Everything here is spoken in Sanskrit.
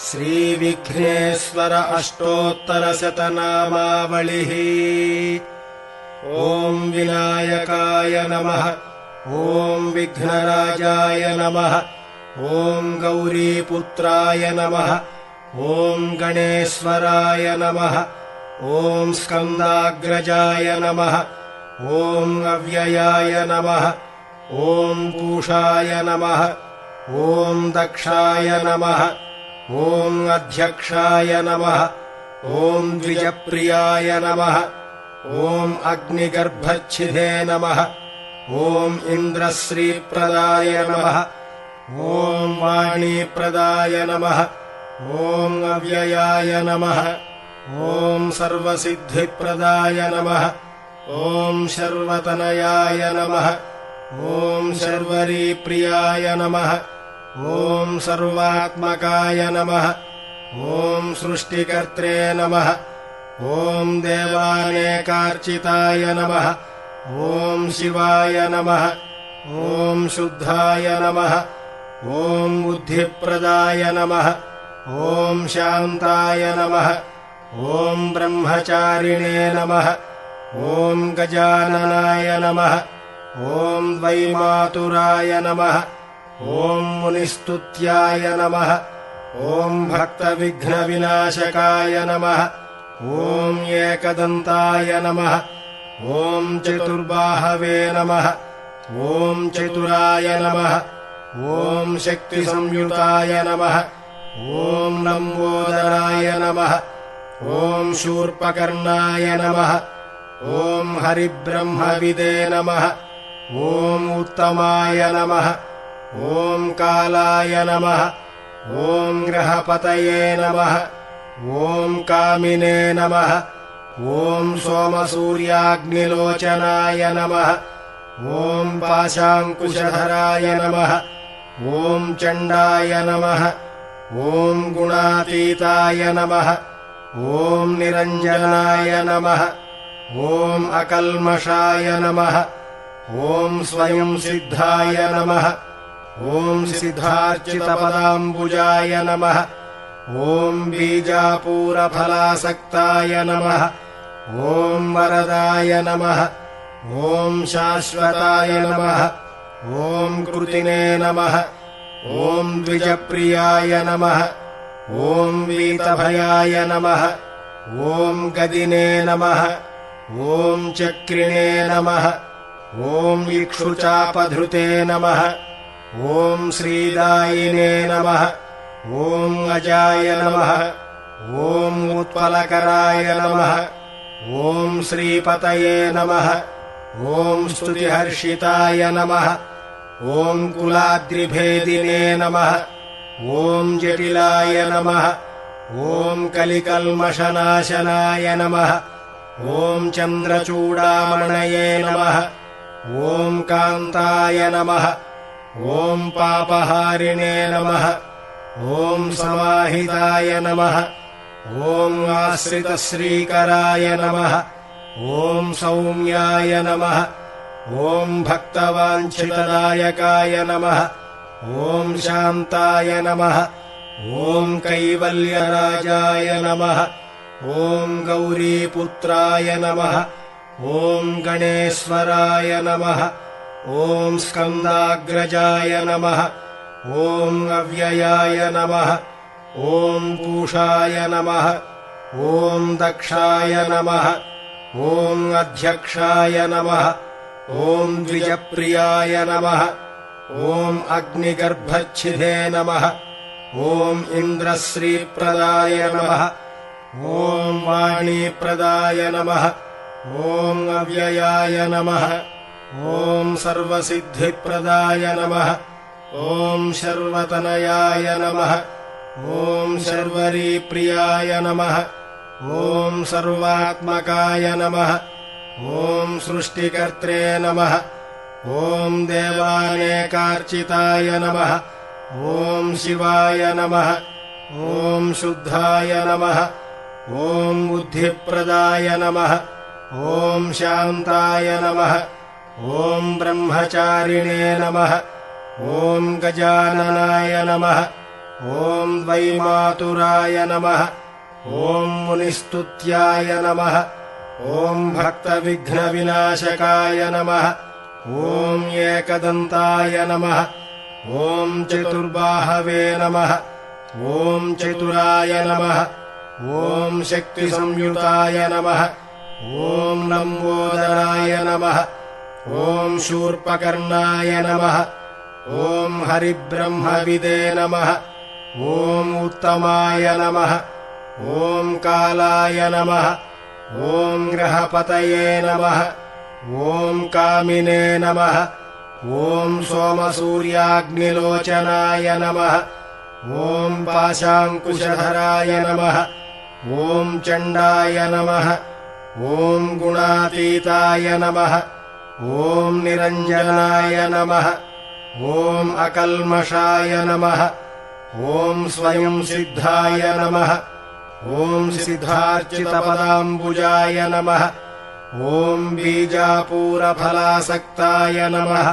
श्रीविघ्नेश्वर अष्टोत्तरशतनामावलिः। ॐ विनायकाय नमः। ॐ विघ्नराजाय नमः। ॐ गौरीपुत्राय नमः। ॐ गणेश्वराय नमः। ॐ स्कन्दाग्रजाय नमः। ॐ अव्ययाय नमः। ॐ पूषाय नमः। ॐ दक्षाय नमः। ॐ अध्यक्षाय नमः। ॐ द्विजप्रियाय नमः। ॐ अग्निगर्भच्छिदे नमः। ॐ इन्द्रश्रीप्रदाय नमः। ॐ वाणीप्रदाय नमः। ॐ अव्ययाय नमः। ॐ सर्वसिद्धिप्रदाय नमः। ॐ शर्वतनयाय नमः। ॐ शर्वरीप्रियाय नमः। ॐ सर्वात्मकाय नमः। ॐ सृष्टिकर्त्रे नमः। ॐ देवानेकार्चिताय नमः। ॐ शिवाय नमः। ॐ शुद्धाय नमः। ॐ बुद्धिप्रदाय नमः। ॐ शान्ताय नमः। ॐ ब्रह्मचारिणे नमः। ॐ गजाननाय नमः। ॐ द्वैमातुराय नमः। ॐ मुनिस्तुत्याय नमः। ॐ भक्तविघ्नविनाशकाय नमः। ॐ एकदन्ताय नमः। ॐ चतुर्बाहवे नमः। ॐ चतुराय नमः। ॐ शक्तिसंयुताय नमः। ॐ लम्बोदराय नमः। ॐ शूर्पकर्णाय नमः। ॐ हरिब्रह्मविदे नमः। ॐ उत्तमाय नमः। ॐ कालाय नमः। ॐ ग्रहपतये नमः। ॐ कामिने नमः। ॐ सोमसूर्याग्निलोचनाय नमः। ॐ पाशाङ्कुशधराय नमः। ॐ चण्डाय नमः। ॐ गुणातीताय नमः। ॐ निरञ्जनाय नमः। ॐ अकल्मषाय नमः। ॐ स्वयं सिद्धाय नमः। ॐ सिद्धार्चितपदाम्बुजाय नमः। ॐ बीजापूरफलासक्ताय नमः। ॐ वरदाय नमः। ॐ शाश्वताय नमः। ॐ कृतिने नमः। ॐ द्विजप्रियाय नमः। ॐ वीतभयाय नमः। ॐ गदिने नमः। ॐ चक्रिणे नमः। ॐ इक्षुचापधृते नमः। ॐ श्रीदायिने नमः। ॐ अजाय नमः। ॐ उत्पलकराय नमः। ॐ श्रीपतये नमः। ॐ स्तुतिहर्षिताय नमः। ॐ कुलाद्रिभेदिने नमः। ॐ जटिलाय नमः। ॐ कलिकल्मषनाशनाय नमः। ॐ चन्द्रचूडामणये नमः। ॐ कान्ताय नमः। ॐ पापहारिणे नमः। ॐ समाहिताय नमः। ॐ आश्रितश्रीकराय नमः। ॐ सौम्याय नमः। ॐ भक्तवाञ्छितदायकाय नमः। ॐ शान्ताय नमः। ॐ कैवल्यराजाय नमः। ॐ गौरीपुत्राय नमः। ॐ गणेश्वराय नमः। ॐ स्कन्दाग्रजाय नमः। ॐ अव्ययाय नमः। ॐ पूषाय नमः। ॐ दक्षाय नमः। ॐ अध्यक्षाय नमः। ॐ द्विजप्रियाय नमः। ॐ अग्निगर्भच्छिदे नमः। ॐ इन्द्रश्रीप्रदाय नमः। ॐ वाणीप्रदाय नमः। ॐ अव्ययाय नमः। ॐ सर्वसिद्धिप्रदाय नमः। ॐ शर्वतनयाय नमः। ॐ शर्वरीप्रियाय नमः। ॐ सर्वात्मकाय नमः। ॐ सृष्टिकर्त्रे नमः। ॐ देवानेकार्चिताय नमः। ॐ शिवाय नमः। ॐ शुद्धाय नमः। ॐ बुद्धिप्रदाय नमः। ॐ शान्ताय नमः। ॐ ब्रह्मचारिणे नमः। ॐ गजाननाय नमः। ॐ द्वैमातुराय नमः ॐ मुनिस्तुत्याय नमः ॐ भक्तविघ्नविनाशकाय नमः ॐ एकदन्ताय नमः ॐ चतुर्बाहवे नमः ॐ चतुराय नमः ॐ शक्तिसंयुताय नमः ॐ लम्बोदराय नमः ॐ शूर्पकर्णाय नमः ॐ हरिब्रह्मविदे नमः ॐ उत्तमाय नमः ॐ कालाय नमः ॐ ग्रहपतये नमः ॐ कामिने नमः ॐ सोमसूर्याग्निलोचनाय नमः ॐ पाशाङ्कुशधराय नमः ॐ चण्डाय नमः ॐ गुणातीताय नमः ॐ निरञ्जनाय नमः ॐ अकल्मषाय नमः ॐ स्वयं सिद्धाय नमः ॐ सिद्धार्चितपदाम्बुजाय नमः ॐ बीजापूरफलासक्ताय नमः